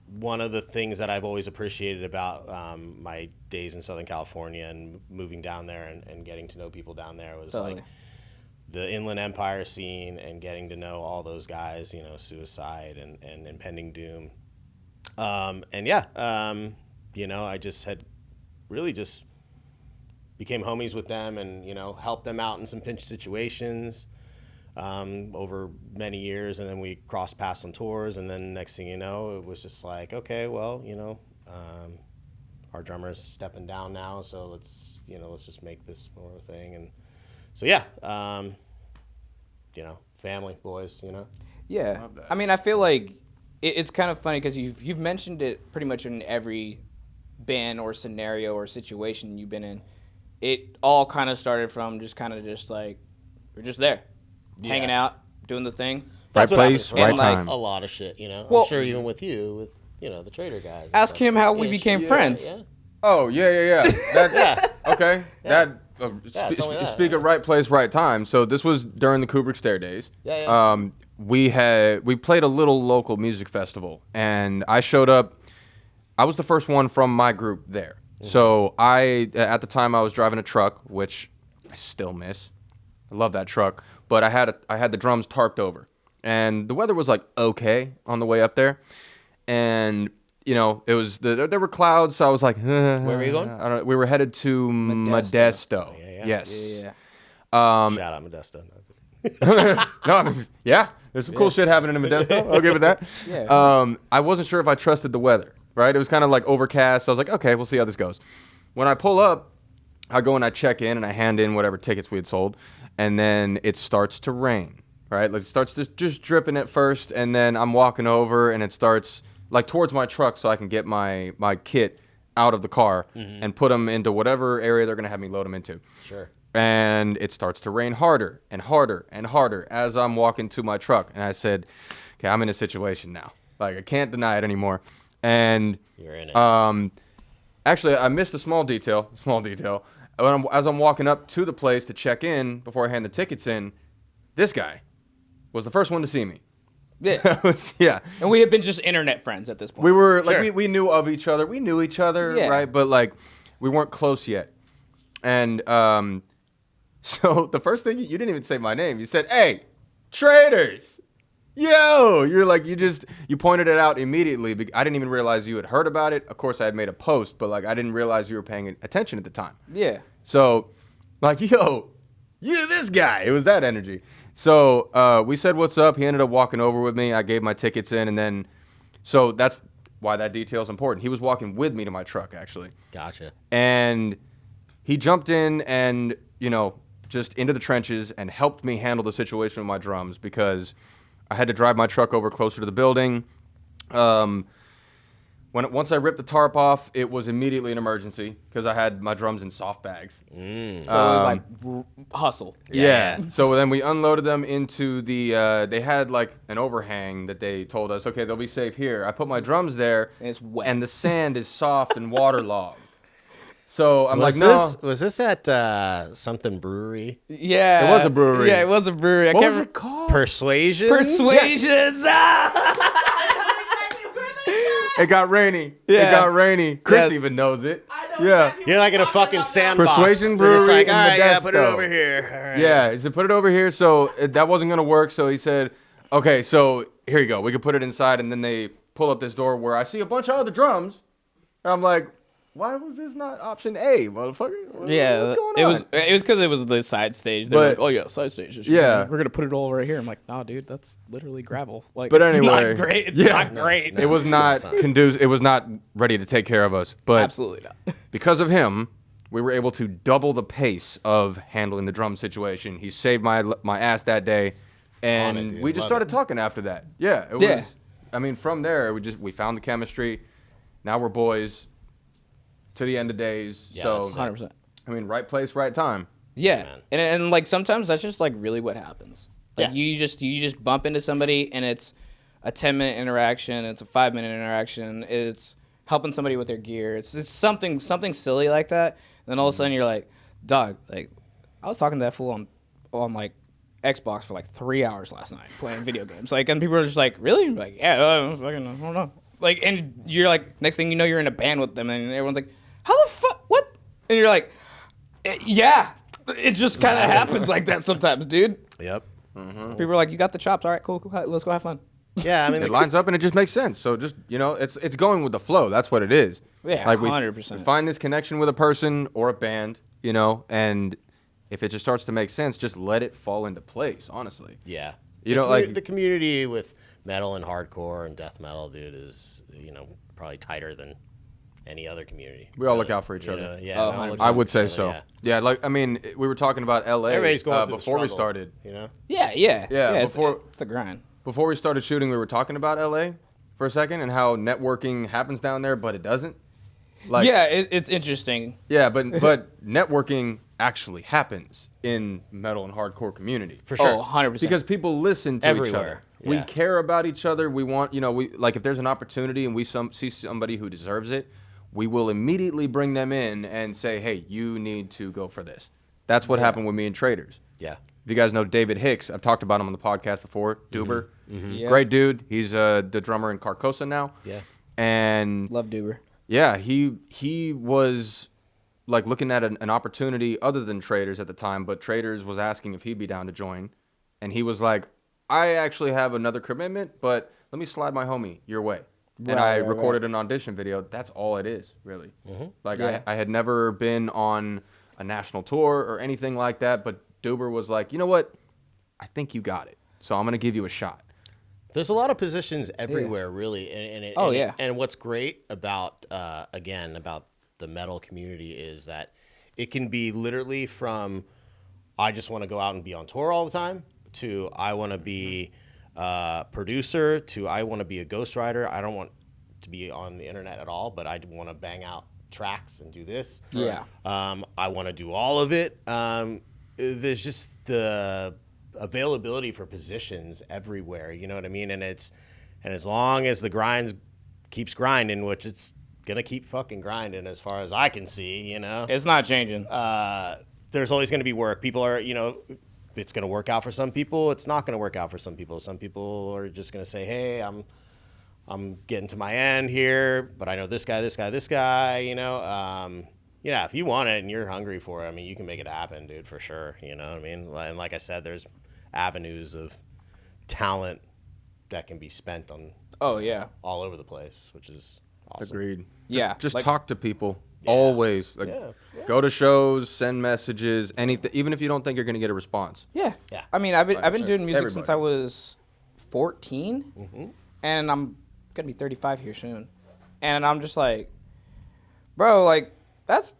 one of the things that I've always appreciated about my days in Southern California and moving down there and getting to know people down there was Totally. like the Inland Empire scene and getting to know all those guys, you know, Suicide and Impending Doom. And yeah, you know, I just had really just became homies with them and, you know, helped them out in some pinch situations over many years. And then we crossed paths on tours. And then next thing you know, it was just like, okay, well, you know, our drummer's stepping down now. So let's just make this more of a thing. And so, yeah, you know, family, boys, you know. Yeah. Love that. I mean, I feel like it's kind of funny because you've mentioned it pretty much in every band or scenario or situation you've been in. It all kind of started from just like we're just there, hanging out, doing the thing. That's Right what place, happens for, right like, time. a lot of shit, you know. Well- I'm sure even with you, with, you know, the Trader guys. and Ask stuff. him how we Yeah, became yeah, friends. Yeah. Oh yeah. That okay. That it's only that, speak of right place, right time. So this was during the Kubrick Stare days. Yeah. We played a little local music festival, and I showed up. I was the first one from my group there. So at the time I was driving a truck, which I still miss. I love that truck, but I had the drums tarped over, and the weather was like okay on the way up there, and it was there were clouds, so I was like, Where were you going? I don't. We were headed to Modesto. Yeah. Yes. Yeah. Shout out Modesto. No, I mean, yeah, there's some cool shit happening in Modesto. I'll give it that. Yeah. I wasn't sure if I trusted the weather. Right, it was kind of like overcast. So I was like, okay, we'll see how this goes. When I pull up, I go and I check in and I hand in whatever tickets we had sold, and then it starts to rain. Right, like it starts just dripping at first, and then I'm walking over and it starts like towards my truck so I can get my kit out of the car and put them into whatever area they're gonna have me load them into. Sure. And it starts to rain harder and harder and harder as I'm walking to my truck. And I said, okay, I'm in a situation now. Like I can't deny it anymore. And You're in it. Actually, I missed a small detail. As I'm walking up to the place to check in before I hand the tickets in, this guy was the first one to see me. Yeah. Yeah. And we had been just internet friends at this point. We were like, Sure. we knew of each other. We knew each other, Yeah. right? But like, we weren't close yet. And so the first thing, you didn't even say my name. You said, hey, traders. Yo, you pointed it out immediately. I didn't even realize you had heard about it. Of course, I had made a post, but like I didn't realize you were paying attention at the time. Yeah. So, like, yo, you this guy. It was that energy. So we said what's up. He ended up walking over with me. I gave my tickets in, and then, so that's why that detail is important. He was walking with me to my truck, actually. Gotcha. And he jumped in and, just into the trenches and helped me handle the situation with my drums because I had to drive my truck over closer to the building. Once I ripped the tarp off, it was immediately an emergency because I had my drums in soft bags. So it was like hustle. Yeah. So then we unloaded them into the. They had like an overhang that they told us, okay, they'll be safe here. I put my drums there, And it's wet. and the sand is soft and waterlogged. So I'm Was like, no. was this at something brewery? Yeah. It was a brewery. Yeah, it was a brewery. What was it called? Persuasion. Persuasions. It got rainy. Yeah. It got rainy. Chris Yeah. even knows it. Yeah. You're like in a fucking sandbox. Persuasion They're just Brewery like, in all right, yeah, put it Modesto. over here. All right. Yeah, he said, put it over here. So that wasn't going to work. So he said, okay, so here you go. We could put it inside. And then they pull up this door where I see a bunch of other drums. And I'm like, why was this not option A, motherfucker? What's going on? It was because it was the side stage. They were like, oh yeah, side stage. Yeah. We're gonna put it all right here. I'm like, nah, dude, that's literally gravel. Like, But it's anyway, not great. It's yeah. not great. It was not conducive. It was not ready to take care of us. But Absolutely not. because of him, we were able to double the pace of handling the drum situation. He saved my ass that day, and On it, dude. we just Love started it. talking after that. Yeah, it Yeah. was. I mean, from there, we found the chemistry. Now we're boys to the end of days. Yeah, so that's 100%. I mean, right place, right time. Yeah, man. and like sometimes that's just like really what happens. Like Yeah. you just bump into somebody and it's a 10-minute interaction, it's a 5-minute interaction, it's helping somebody with their gear, it's something silly like that. And then all of a sudden you're like, dog, like I was talking to that fool on like Xbox for like 3 hours last night playing video games. Like, and people are just like, really? I'm like, yeah, I don't know. Like, and you're like, next thing you know, you're in a band with them, and everyone's like, how the fuck? What? And you're like, yeah. It just kind of happens like that sometimes, dude. Yep. People are like, you got the chops. All right, cool. Let's go have fun. Yeah, I mean, It lines up and it just makes sense. So just it's going with the flow. That's what it is. Yeah, like we 100%. find this connection with a person or a band, and if it just starts to make sense, just let it fall into place. Honestly. yeah. Like the community with metal and hardcore and death metal, dude, is probably tighter than any other community. We all look out for each other. Yeah, Oh, we all look I out would for say each so. other, Yeah, like I mean, we were talking about LA Everybody's going through the before we struggle, started. Yeah. Yeah, before- it's the grind. Before we started shooting, we were talking about LA for a second and how networking happens down there, but it doesn't. Like, Yeah, it's interesting. yeah, but networking actually happens in metal and hardcore community. For sure. Oh, 100%. Because people listen to each other. Everywhere, We yeah. care about each other. We want, we like if there's an opportunity and we see somebody who deserves it, we will immediately bring them in and say, hey, you need to go for this. That's what happened with me and Traders. Yeah. If you guys know David Hicks, I've talked about him on the podcast before. Duber, Yeah. great dude. He's the drummer in Carcosa now. Yeah. And Love Duber. yeah, he was like looking at an opportunity other than Traders at the time, but Traders was asking if he'd be down to join, and he was like, I actually have another commitment, but let me slide my homie your way. And I recorded an audition video. That's all it is, really. Like I had never been on a national tour or anything like that, but Duber was like, you know what? I think you got it. So I'm going to give you a shot. There's a lot of positions everywhere, really. And what's great about, again, about the metal community is that it can be literally from, I just want to go out and be on tour all the time, to I want to be a producer, to I want to be a ghostwriter. I don't want to be on the internet at all, but I want to bang out tracks and do this. Yeah. I want to do all of it. There's just the availability for positions everywhere, you know what I mean? And as long as the grind keeps grinding, which it's gonna keep fucking grinding as far as I can see, you know, It's not changing. there's always gonna be work. People are, you know, it's gonna work out for some people. It's not gonna work out for some people. Some people are just gonna say, hey, I'm getting to my end here, but I know this guy, you know. Yeah, if you want it and you're hungry for it, I mean, you can make it happen, dude, for sure. You know what I mean? And like I said, there's avenues of talent that can be spent on Oh, yeah. all over the place, which is awesome. Agreed. Yeah, Just like- talk to people. Always. Like, go to shows, send messages, anything, even if you don't think you're going to get a response. Yeah. Yeah. I mean, I've been doing music Everybody. since I was 14, and I'm gonna be 35 here soon, and I'm just like, bro, like that's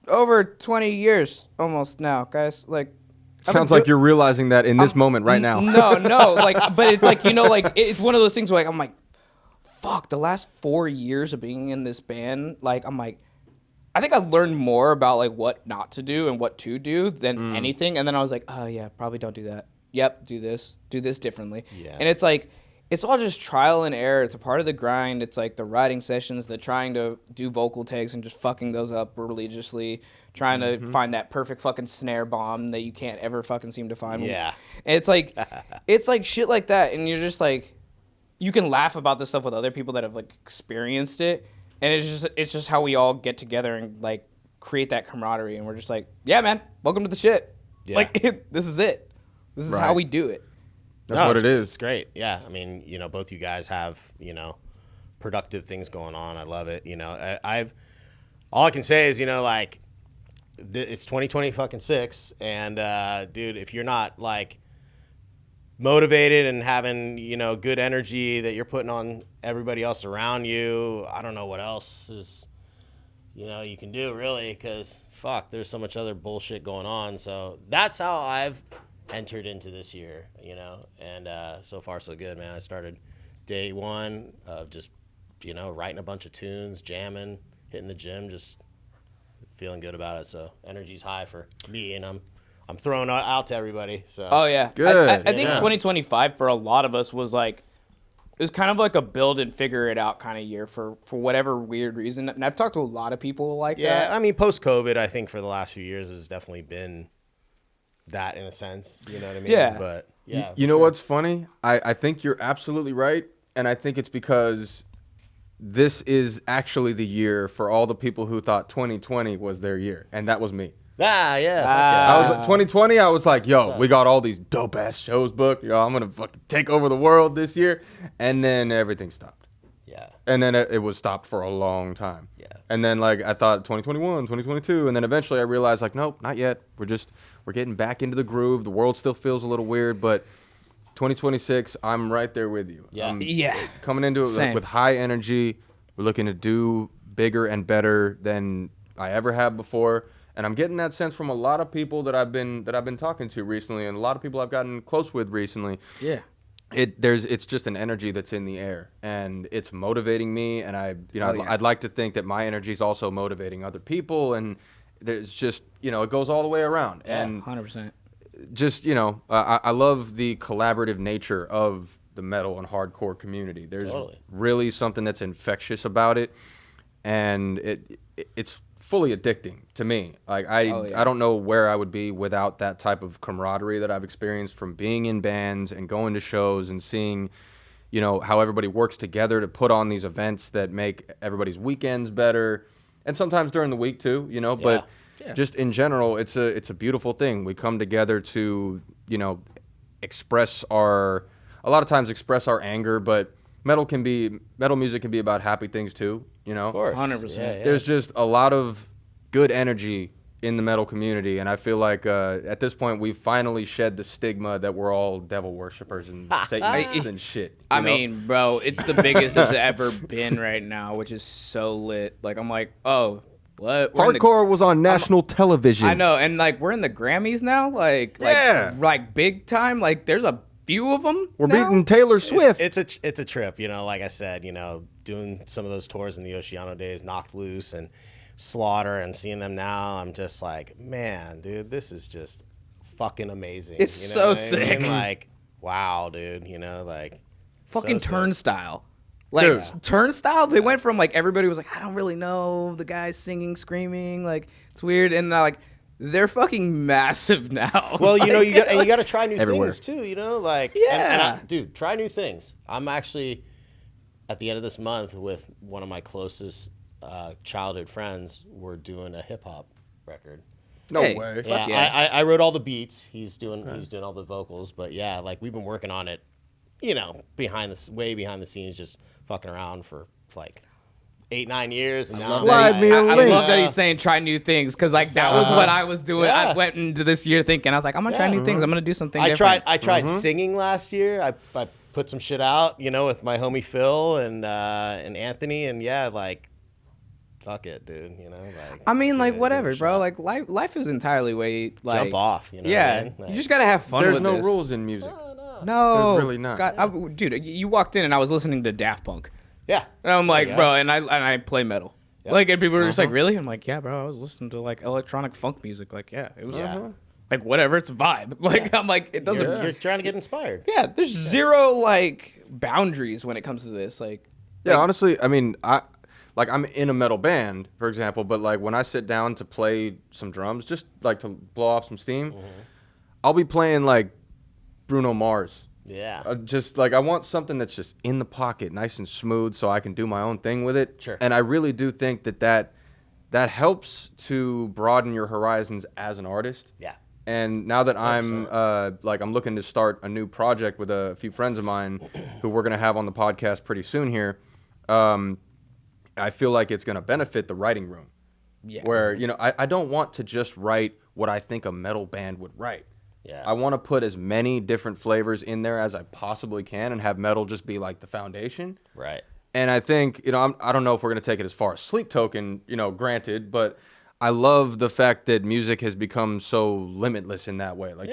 over 20 years almost now, guys. Like, Sounds like you're realizing that in this moment right now. No, like, but it's like, you know, like it's one of those things where like I'm like, fuck, the last 4 years of being in this band, like I'm like, I think I learned more about like what not to do and what to do than anything. And then I was like, oh yeah, probably don't do that. Yep, do this differently. Yeah. And it's like, it's all just trial and error. It's a part of the grind. It's like the writing sessions, the trying to do vocal takes and just fucking those up religiously, trying to find that perfect fucking snare bomb that you can't ever fucking seem to find. Yeah. And it's like shit like that. And you're just like, you can laugh about this stuff with other people that have like experienced it. And it's just how we all get together and like create that camaraderie. And we're just like, yeah, man, welcome to the shit. Yeah. Like, this is it. This is Right. how we do it. That's what it is. It's great. Yeah. I mean, you know, both you guys have, you know, productive things going on. I love it. You know, all I can say is, you know, like it's 2020 fucking 6. And, dude, if you're not like motivated and having, you know, good energy that you're putting on everybody else around you, I don't know what else is, you know, you can do really, because fuck, there's so much other bullshit going on. So that's how I've entered into this year, you know, and so far so good, man. I started day one of just, you know, writing a bunch of tunes, jamming, hitting the gym, just feeling good about it. So energy's high for me, and I'm throwing it out to everybody. So Oh yeah, Good. I think Yeah. 2025 for a lot of us was like, it was kind of like a build and figure it out kind of year for whatever weird reason. And I've talked to a lot of people like yeah, that. I mean, post COVID, I think for the last few years has definitely been that in a sense. You know what I mean? Yeah. But yeah, You know what's funny? I think you're absolutely right. And I think it's because this is actually the year for all the people who thought 2020 was their year. And that was me. yeah, fuck I yeah. was 2020. I was like, yo, we got all these dope ass shows booked. Yo, I'm gonna fucking take over the world this year, and then everything stopped. Yeah. And then it was stopped for a long time. Yeah. And then like I thought 2021, 2022, and then eventually I realized like, nope, not yet. We're getting back into the groove. The world still feels a little weird, but 2026, I'm right there with you. Yeah. I'm Yeah. coming into it Same. with high energy. We're looking to do bigger and better than I ever have before. And I'm getting that sense from a lot of people that I've been talking to recently, and a lot of people I've gotten close with recently. Yeah. It's just an energy that's in the air, and it's motivating me. And I'd like to think that my energy is also motivating other people, and there's just, you know, it goes all the way around. And 100%. just, you know, I love the collaborative nature of the metal and hardcore community. There's Totally. really something that's infectious about it. and it's fully addicting to me. Like I don't know where I would be without that type of camaraderie that I've experienced from being in bands and going to shows and seeing, you know, how everybody works together to put on these events that make everybody's weekends better, and sometimes during the week too, you know. But just in general, it's a beautiful thing. We come together to, you know, a lot of times express our anger, but metal music can be about happy things too, you know. Of course. 100%. Yeah. There's just a lot of good energy in the metal community, and I feel like at this point we've finally shed the stigma that we're all devil worshippers and Satanists and shit. I mean, bro, it's the biggest it's ever been right now, which is so lit. Like, I'm like, oh, what? Hardcore was on national television. I know, and like we're in the Grammys now, like big time. Like, there's a few of them. We're now. beating Taylor Swift. It's a trip, you know. Like I said, you know, doing some of those tours in the Oceano days, Knocked Loose and Slaughter, and seeing them now, I'm just like, man, dude, this is just fucking amazing. It's you know so what I sick. mean? Like, wow, dude, you know, like Fucking so sick. Turnstile. Like, Dude. Turnstile, they went from like everybody was like, I don't really know the guys singing, screaming, like it's weird, and like they're fucking massive now. Well, you know, Like, you got to try new Everywhere. things too, you know, like Yeah. dude, try new things. I'm actually at the end of this month with one of my closest childhood friends. We're doing a hip hop record. No Hey. way. Fuck Yeah, I wrote all the beats. He's doing all the vocals, but yeah, like we've been working on it, you know, way behind the scenes, just fucking around for like 8-9 years. And now Slide me a I link. love that he's saying try new things, because like that was what I was doing. Yeah. I went into this year thinking, I was like, I'm gonna try new things. I'm gonna do something different. I tried singing last year. I put some shit out, you know, with my homie Phil and Anthony, and yeah, like, fuck it, dude. You know, like. I mean, like, give it a whatever, bro. shot. Like, life is entirely way like Jump off. You know. Yeah, What I mean? Like, you just gotta have fun. There's with no this. rules in music. No, There's really not. God, dude, you walked in and I was listening to Daft Punk, Yeah. and I'm like, Yeah. bro, and I play metal. Yep. Like, and people were just like, really? I'm like, yeah, bro. I was listening to like electronic funk music. Like, yeah, it was like whatever. It's a vibe. Like, I'm like, it doesn't. You're trying to get inspired. Yeah, there's zero like boundaries when it comes to this. Like, Yeah, honestly, I mean, I'm in a metal band, for example, but like when I sit down to play some drums, just like to blow off some steam, I'll be playing like Bruno Mars. Yeah. Just like I want something that's just in the pocket, nice and smooth, so I can do my own thing with it. Sure. And I really do think that helps to broaden your horizons as an artist. Yeah. And now that I'm I'm looking to start a new project with a few friends of mine who we're gonna have on the podcast pretty soon here, I feel like it's gonna benefit the writing room. yeah, Where, you know, I don't want to just write what I think a metal band would write. Yeah. I want to put as many different flavors in there as I possibly can and have metal just be like the foundation. Right. And I think, you know, I don't know if we're going to take it as far as Sleep Token, you know, granted, but I love the fact that music has become so limitless in that way. Like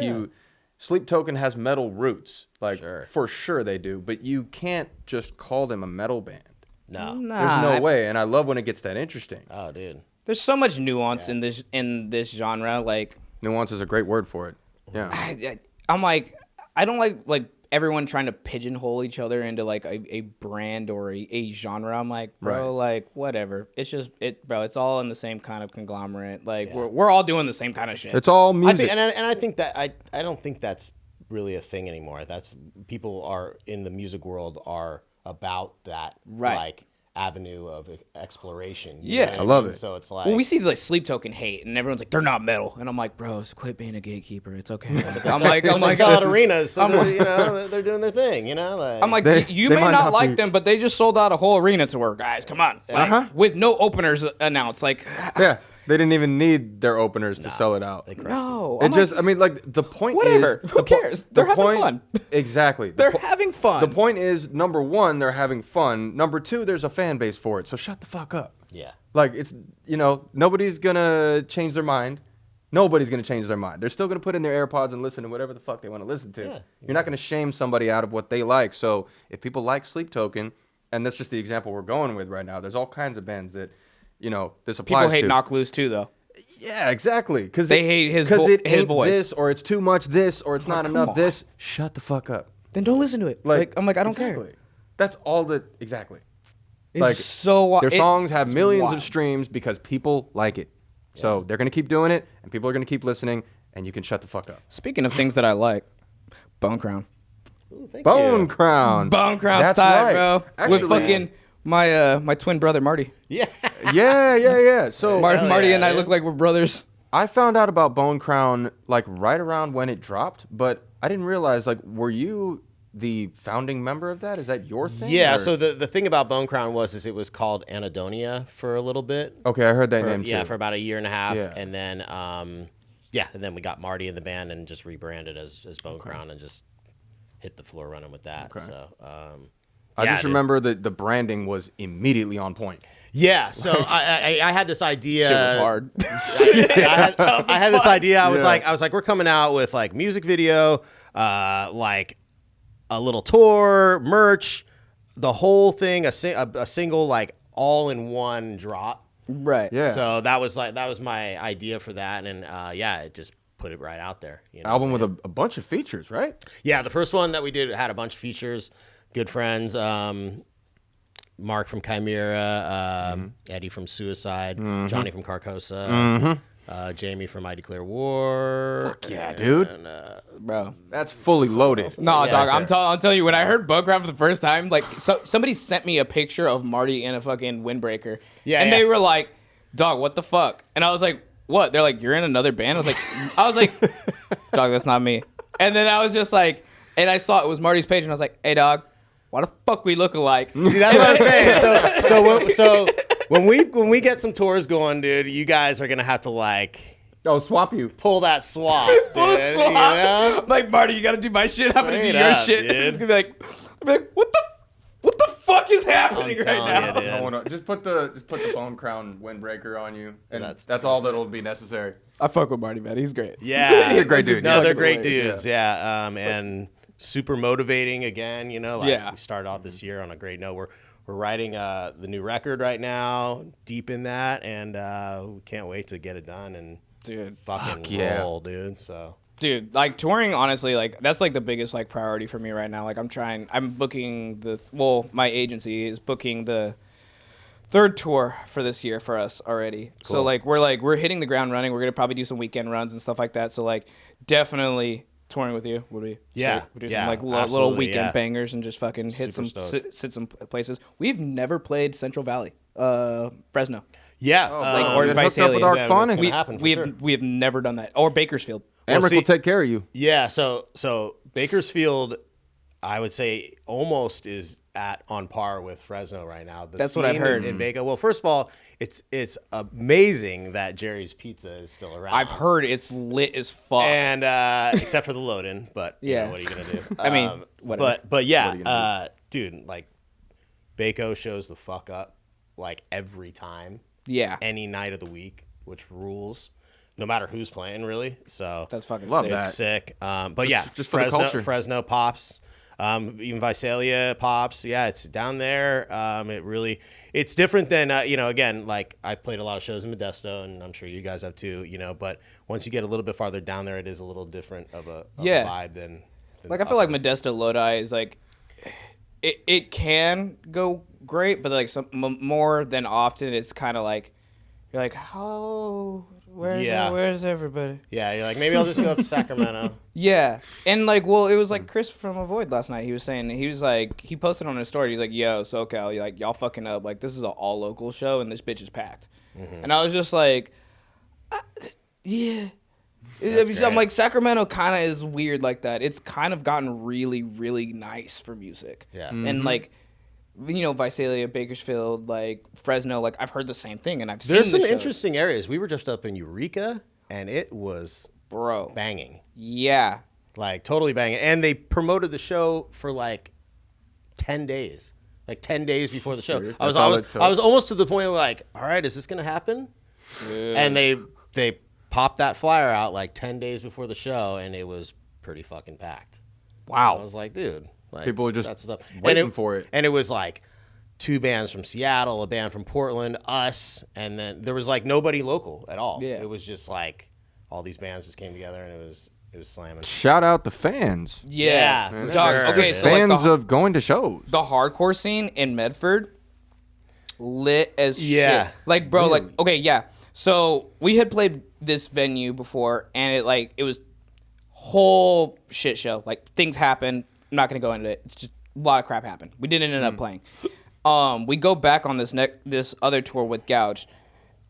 Sleep Token has metal roots, like for sure they do, but you can't just call them a metal band. No. There's no way, and I love when it gets that interesting. Oh, dude. There's so much nuance in this genre. Like, Nuance is a great word for it. Yeah. I'm like, I don't like everyone trying to pigeonhole each other into like a brand or a genre. I'm like, bro, like whatever. It's just bro. It's all in the same kind of conglomerate. Like we're all doing the same kind of shit. It's all I music. think, and I think that I don't think that's really a thing anymore. That's people are in the music world are about that like avenue of exploration. You know what I love it. So it's like Well, we see like Sleep Token hate, and everyone's like, they're not metal, and I'm like, bros, quit being a gatekeeper. It's okay. I'm like, they sell out arenas, so you know they're doing their thing. You know, like, I'm like, you they may might not not like be- them, but they just sold out a whole arena tour, guys. Come on, like, with no openers announced. Like, Yeah, they didn't even need their openers to sell it out. no, It I'm just, like, I mean, like the point whatever. is, Who cares? They're having fun. Exactly. They're having fun. The point is, number one, they're having fun. Number two, there's a fan base for it. So shut the fuck up. yeah, Like it's, you know, nobody's gonna change their mind. Nobody's gonna change their mind. They're still gonna put in their AirPods and listen to whatever the fuck they want to listen to. Yeah. You're not gonna shame somebody out of what they like. So if people like Sleep Token, and that's just the example we're going with right now, there's all kinds of bands that, you know, this applies People hate to. Knock Loose too, though. Yeah, exactly. Because They hate his it his ain't voice. this, or it's too much this, or it's not come enough on. this. Shut the fuck up. Then don't listen to it. Like I'm like, I don't care. Exactly. That's all that. Exactly. Like, so their songs have it's millions wild. of streams because people like it. So they're gonna keep doing it, and people are gonna keep listening, and you can shut the fuck up. Speaking of things that I like, Bone Crown. Ooh, thank Bone you. Crown. Bone Crown That's style, right. bro. Actually, With fucking my twin brother Marty. Yeah. Yeah. So Marty yeah, and I dude. look like we're brothers. I found out about Bone Crown like right around when it dropped, but I didn't realize, like, were you the founding member of that? Is that your thing? Yeah, or- so the thing about Bone Crown is it was called Anadonia for a little bit. Okay, I heard that For, name too. yeah, for about a year and a half. Yeah. And then and then we got Marty in the band and just rebranded as Bone Crown and just hit the floor running with that. So I just remember that the branding was immediately on point. Yeah, so I had this idea. Shit was hard. I had this idea. I was Yeah. like, we're coming out with like music video, like a little tour, merch, the whole thing, a single like all in one drop. Right. Yeah. So that was my idea for that, and it just put it right out there. You know? Album with a bunch of features, right? Yeah, the first one that we did had a bunch of features, good friends. Mark from Chimera, Eddie from Suicide, Johnny from Carcosa, Jamie from I Declare War. Fuck yeah, dude. And, Bro. That's fully loaded. No, Yeah. dog. I'm telling you, when I heard Bone Crown for the first time, like, somebody sent me a picture of Marty in a fucking windbreaker. Yeah, and yeah. they were like, "Dog, what the fuck?" And I was like, "What?" They're like, "You're in another band." I was like, "Dog, that's not me." And then I was just like, and I saw it was Marty's page, and I was like, "Hey, dog, why the fuck we look alike?" See, that's what I'm saying. So when we get some tours going, dude, you guys are gonna have to like Oh, swap you. pull that swap, dude. Full swap. You know? I'm like, Marty, you gotta do my shit. I'm gonna do Straight your up, shit. dude. It's gonna be like, what the fuck is happening right telling now? you, dude. I wanna, just put the Bone Crown windbreaker on you, and That's- that's all that'll be necessary. I fuck with Marty, man. He's great. Yeah, He's a great dude. No, they're Fucking great hilarious, dudes. Yeah, and super motivating. Again, you know, like Yeah. we started off this year on a great note. We're writing the new record right now, deep in that, and we can't wait to get it done and Dude. fucking yeah. roll, dude. So Dude, like touring, honestly, like that's like the biggest like priority for me right now. Like I'm booking my agency is booking the third tour for this year for us already. So Cool. we're hitting the ground running. We're gonna probably do some weekend runs and stuff like that. So like definitely touring with you would be Yeah, sick. We'll do yeah, some like little absolutely, weekend yeah. bangers and just fucking hit Super some stoked. sit some places. We've never played Central Valley, Fresno, yeah, like Oh, or get hooked up with Visalia. Arc Yeah, Fun it's and gonna happen for we sure. have never done that, or Bakersfield. Emmerich see- will take care of you. Yeah, so Bakersfield, I would say almost is on par with Fresno right now. The That's what I've scene heard. in Baker. Well, first of all, it's amazing that Jerry's Pizza is still around. I've heard it's lit as fuck. and except for the load-in, but you Yeah. know, what are you gonna do? I mean, whatever. But What are you yeah, gonna dude, like Bako shows the fuck up like every time, Yeah, any night of the week, which rules. No matter who's playing, really. So that's fucking Love sick. that. it's sick. But yeah, just for the culture. Fresno pops. Even Visalia pops. Yeah, it's down there. It's different than, again, like I've played a lot of shows in Modesto, and I'm sure you guys have too, but once you get a little bit farther down there, it is a little different of a Yeah. vibe than Like I feel like Modesto Lodi is like, it can go great, but like more than often, it's kind of like you're like, oh, where's everybody? Yeah, you're like, maybe I'll just go up to Sacramento. Yeah, and like, well, it was like Chris from Avoid last night. He was saying he was like, he posted on his story. He's like, "Yo, SoCal, like y'all fucking up. Like this is an all local show, and this bitch is packed." And I was just like, yeah. I'm great. like, Sacramento kind of is weird like that. It's kind of gotten really, really nice for music. Yeah. And like, Visalia, Bakersfield, like Fresno, like I've heard the same thing, and I've There's seen some the shows. interesting areas. We were just up in Eureka, and it was Bro. banging. Yeah. Like totally banging. And they promoted the show for like 10 days. Like 10 days before the show. Serious? I was That's all it took? I was almost to the point where like, all right, is this gonna happen? And they popped that flyer out like 10 days before the show, and it was pretty fucking packed. I was like, dude, like, People were just that's what's up. waiting for it. And it was like 2 bands from Seattle, a band from Portland, us, and then there was like nobody local at all. Yeah. It was just like all these bands just came together, and it was slamming. Shout out the fans. Yeah. for Dog, sure. okay, so like Fans of going to shows. the hardcore scene in Medford, lit as Yeah. shit. Like, bro, Really? like, okay, yeah. So we had played this venue before, and it was whole shit show. Like, things happened. I'm not gonna go into it. It's just a lot of crap happened. We didn't end up playing. We go back on this other tour with Gouge,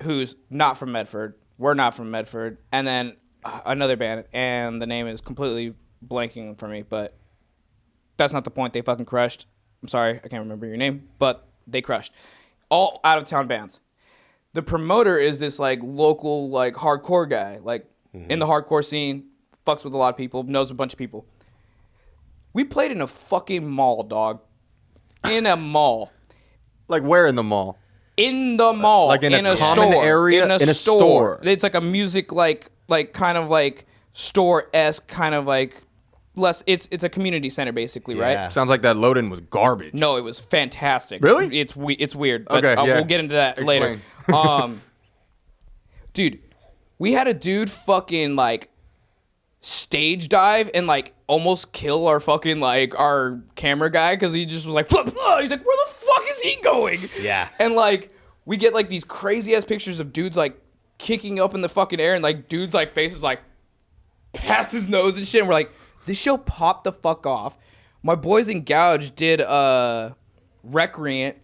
who's not from Medford. We're not from Medford, and then another band, and the name is completely blanking for me, but that's not the point. They fucking crushed. I'm sorry, I can't remember your name, but they crushed. All out of town bands. The promoter is this like local like hardcore guy, like in the hardcore scene, fucks with a lot of people, knows a bunch of people. We played in a fucking mall, dog. In a mall. Like where in the mall? In the mall. Like in a common store. area? In a store. store. It's like a music like kind of like store-esque kind of like less. It's a community center basically, Yeah. right? Sounds like that load-in was garbage. No, it was fantastic. Really? It's weird, but Okay, yeah. we'll get into that later. Dude, we had a dude fucking like stage dive and like almost kill our fucking like our camera guy because he just was like, he's like, where the fuck is he going? Yeah. And like we get like these crazy ass pictures of dudes like kicking up in the fucking air and like dudes like faces like past his nose and shit. And we're like, this show popped the fuck off. My boys in Gouge did Recreant,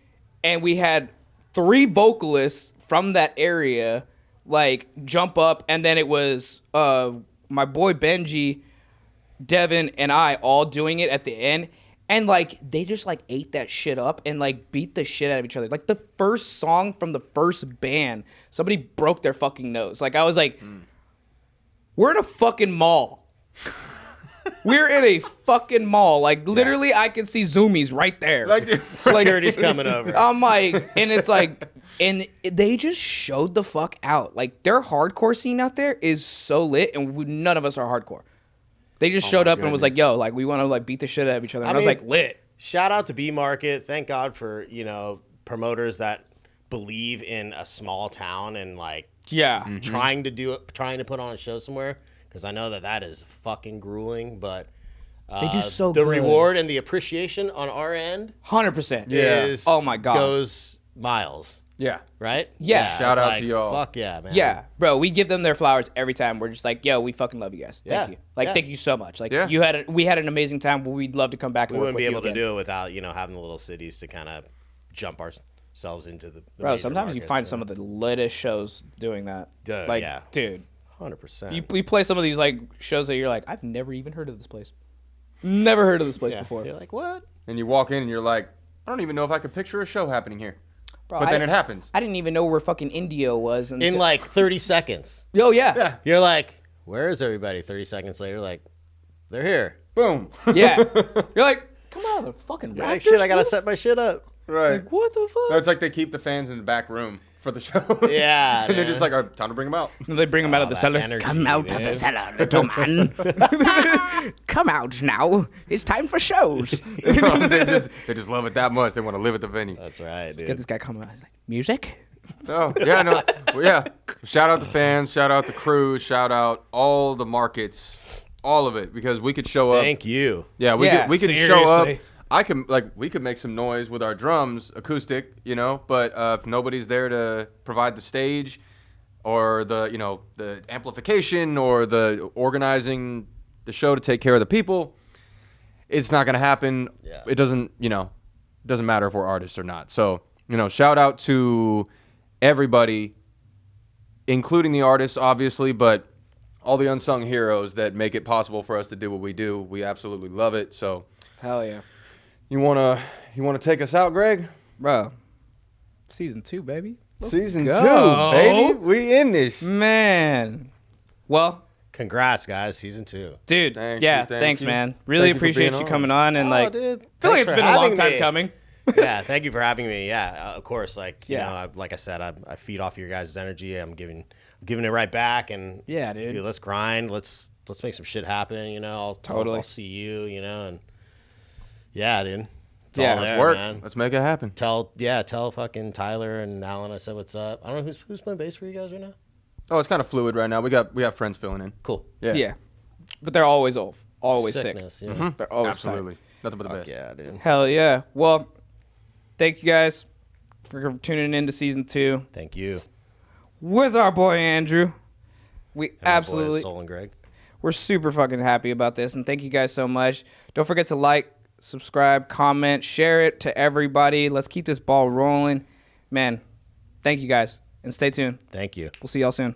and we had 3 vocalists from that area like jump up, and then it was my boy Benji, Devin, and I all doing it at the end. And like they just like ate that shit up and like beat the shit out of each other. Like the first song from the first band, somebody broke their fucking nose. Like I was like, we're in a fucking mall. We're in a fucking mall. Like literally, I can see zoomies right there. Like, dude, Security's coming over. I'm like, and it's like, and they just showed the fuck out. Like their hardcore scene out there is so lit, and none of us are hardcore. They just showed up and was like, "Yo, like we want to like beat the shit out of each other." And I was like, "Lit." Shout out to B Market. Thank God for promoters that believe in a small town and like Yeah. trying to put on a show somewhere. Because I know that is fucking grueling, but They do so the good. reward and the appreciation on our end 100%. Yeah. is Oh my God. goes miles, Yeah. right? Yeah. Shout it's out like, to y'all. Fuck yeah, man. Yeah, bro, we give them their flowers every time. We're just like, yo, we fucking love you guys. Thank Yeah. you. Like, Yeah. thank you so much. Like, Yeah. we had an amazing time. We'd love to come back and We work wouldn't with be you able to again. do it without having the little cities to kind of jump ourselves into the Bro, major sometimes you markets, find so. some of the latest shows doing that. Dude, like, yeah. dude, 100%. we play some of these like shows that you're like, I've never even heard of this place. Never heard of this place yeah. before. You're like, what? And you walk in and you're like, I don't even know if I could picture a show happening here. Bro, But then it happens. I didn't even know where fucking Indio was. Until, In like 30 seconds. oh yeah, Yeah. You're like, where is everybody? 30 seconds later, like, they're here. Boom. yeah. You're like, come on, the fucking You're like, rafters, shit, I gotta roof? set my shit up. Right. Like, what the fuck? No, it's like they keep the fans in the back room for the show. Yeah, And they're man. just like, time to bring them out. And they bring him out of the that cellar. energy, Come out of man. the cellar, little man. Come out now. It's time for shows. they just love it that much. They want to live at the venue. That's right, dude. Get this guy coming out. He's like, music? Oh, yeah, no. Well, yeah. Shout out the fans. Shout out the crew. Shout out all the markets. All of it. Because we could show up. Thank you. Yeah, we Yeah, could show up. seriously. We could make some noise with our drums, acoustic, but if nobody's there to provide the stage or the amplification or the organizing the show to take care of the people, it's not going to happen. Yeah. It doesn't matter if we're artists or not. So, shout out to everybody, including the artists, obviously, but all the unsung heroes that make it possible for us to do what we do. We absolutely love it. So, Hell yeah. you wanna take us out, Greg? Bro, season 2, baby. Season go. 2, baby. We in this. Man. Well, Congrats, guys. Season 2. dude, Thank yeah, you, thank thanks, you. man. Really Thank you for appreciate being you on. coming on. And, like, dude. I feel like Thanks it's for been a long having time me. coming. Yeah, thank you for having me. Yeah, of course. Like, you Yeah. know, like I said, I feed off your guys' energy. I'm giving it right back. And Yeah, dude. let's grind. Let's make some shit happen. Totally. I'll see you. And yeah, dude. It's Yeah, all let's there, Work. man. Let's make it happen. Tell fucking Tyler and Alan I said what's up. I don't know who's playing bass for you guys right now. Oh, it's kind of fluid right now. We got friends filling in. Cool. Yeah. Yeah. But they're always off. Always Sickness, sick. yeah. They're always Absolutely. tight. Nothing but the Fuck best. yeah, dude. Hell yeah. Well, thank you guys. for tuning in to season 2 Thank you. with our boy Andrew. We And my boys, absolutely, Sol and Greg. we're super fucking happy about this, and thank you guys so much. Don't forget to like, subscribe, comment, share it to everybody. Let's keep this ball rolling. Man, thank you guys, and stay tuned. Thank you. We'll see y'all soon.